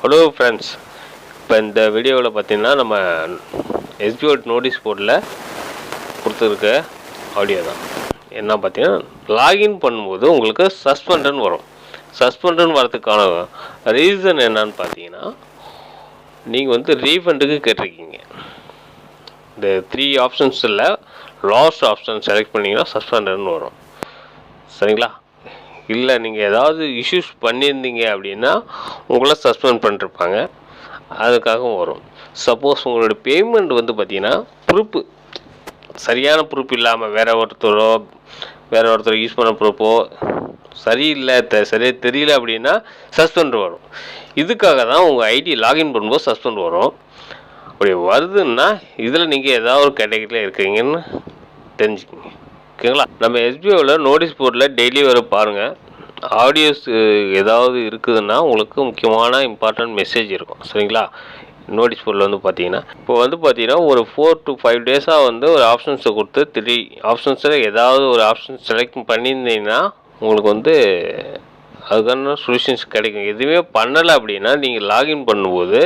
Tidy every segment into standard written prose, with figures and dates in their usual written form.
Hello friends, இப்போ இந்த வீடியோவில் பார்த்தீங்கன்னா நம்ம எஸ்பிஓ நோட்டீஸ் போர்டில் கொடுத்துருக்க ஆடியோ தான். என்ன பார்த்தீங்கன்னா, லாகின் பண்ணும்போது உங்களுக்கு சஸ்பெண்டுன்னு வரும். சஸ்பெண்டுன்னு வரதுக்கான ரீசன் என்னன்னு பார்த்தீங்கன்னா, நீங்கள் ரீஃபண்டுக்கு கேட்டிருக்கீங்க. இந்த 3 ஆப்ஷன்ஸில் லாஸ்ட் ஆப்ஷன் செலக்ட் பண்ணிங்கன்னா சஸ்பெண்டுன்னு வரும். சரிங்களா? இல்லை நீங்கள் ஏதாவது இஷ்யூஸ் பண்ணியிருந்தீங்க அப்படின்னா உங்களை சஸ்பெண்ட் பண்ணிருப்பாங்க, அதுக்காகவும் வரும். சப்போஸ் உங்களோட பேமெண்ட் பார்த்தீங்கன்னா ப்ரூஃப் சரியான ப்ரூஃப் இல்லாமல் வேறு ஒருத்தர் யூஸ் பண்ண ப்ரூஃபோ சரியில்லை, சரியாக தெரியல அப்படின்னா சஸ்பெண்ட் வரும். இதுக்காக தான் உங்கள் ஐடி லாகின் பண்ணும்போது சஸ்பெண்ட் வரும். அப்படி வருதுன்னா இதில் நீங்கள் ஏதாவது ஒரு கேட்டகரியில் இருக்கீங்கன்னு தெரிஞ்சுக்கோங்க. ஓகேங்களா? நம்ம எஸ்பிஓவில் நோட்டீஸ் போர்டில் டெய்லி வர பாருங்கள். ஆடியோஸ் ஏதாவது இருக்குதுன்னா உங்களுக்கு முக்கியமான இம்பார்ட்டன்ட் மெசேஜ் இருக்கும். சரிங்களா? நோட்டீஸ் போர்டில் பார்த்தீங்கன்னா இப்போ பார்த்தீங்கன்னா ஒரு 4 to 5 டேஸாக ஒரு ஆப்ஷன்ஸை கொடுத்து 3 ஆப்ஷன்ஸில் ஏதாவது ஒரு ஆப்ஷன் செலக்ட் பண்ணியிருந்தீங்கன்னா உங்களுக்கு அதுக்கான சொல்யூஷன்ஸ் கிடைக்கும். எதுவுமே பண்ணலை அப்படின்னா நீங்கள் லாகின் பண்ணும்போது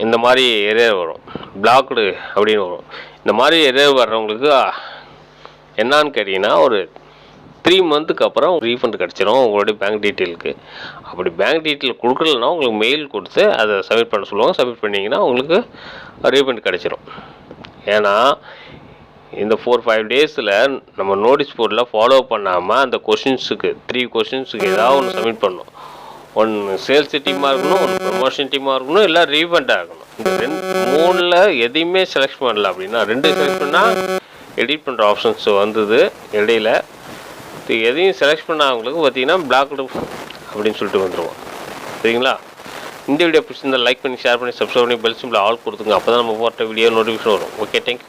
இந்த மாதிரி எரர் வரும், பிளாக்டு அப்படின்னு வரும். இந்த மாதிரி எரர் வர்றவங்களுக்கு என்னான்னு கேட்டிங்கன்னா ஒரு 3 மந்த்துக்கு அப்புறம் ரீஃபண்ட் கிடச்சிரும் உங்களுடைய பேங்க் டீட்டெயிலுக்கு. அப்படி பேங்க் டீட்டெயில் கொடுக்கலன்னா உங்களுக்கு மெயில் கொடுத்து அதை சப்மிட் பண்ண சொல்லுவாங்க. சப்மிட் பண்ணிங்கன்னா உங்களுக்கு ரீஃபண்ட் கிடச்சிரும். ஏன்னா இந்த 4-5 டேஸில் நம்ம நோட்டீஸ் போர்டில் ஃபாலோ பண்ணாமல் அந்த கொஷின்ஸுக்கு 3 கொஷின்ஸுக்கு ஏதாவது ஒன்று சப்மிட் பண்ணணும். ஒன்று சேல்ஸ் டீமாக இருக்கணும், ஒன்று ப்ரொமோஷன் டீமாக இருக்கணும், இல்லை ரீஃபண்டாக இருக்கணும். இந்த 3ல் எதையுமே செலக்ட் பண்ணல அப்படின்னா 2 செலக்ட் பண்ணால் எடிட் பண்ணுற ஆப்ஷன்ஸ் வந்தது இடையில. எதையும் செலக்ட் பண்ணவங்களுக்கு பார்த்தீங்கன்னா பிளாக்டு அப்படின்னு சொல்லிட்டு வந்துடுவோம். சரிங்களா? இந்த வீடியோ பிடிச்சிருந்தால் லைக் பண்ணி, ஷேர் பண்ணி, சப்ஸ்கிரைப் பண்ணி, பெல் சிம்பிள் ஆல் கொடுத்துங்க. அப்போ தான் நம்ம போட்ட வீடியோ நோட்டிஃபிகேஷன் வரும். Okay, thank you.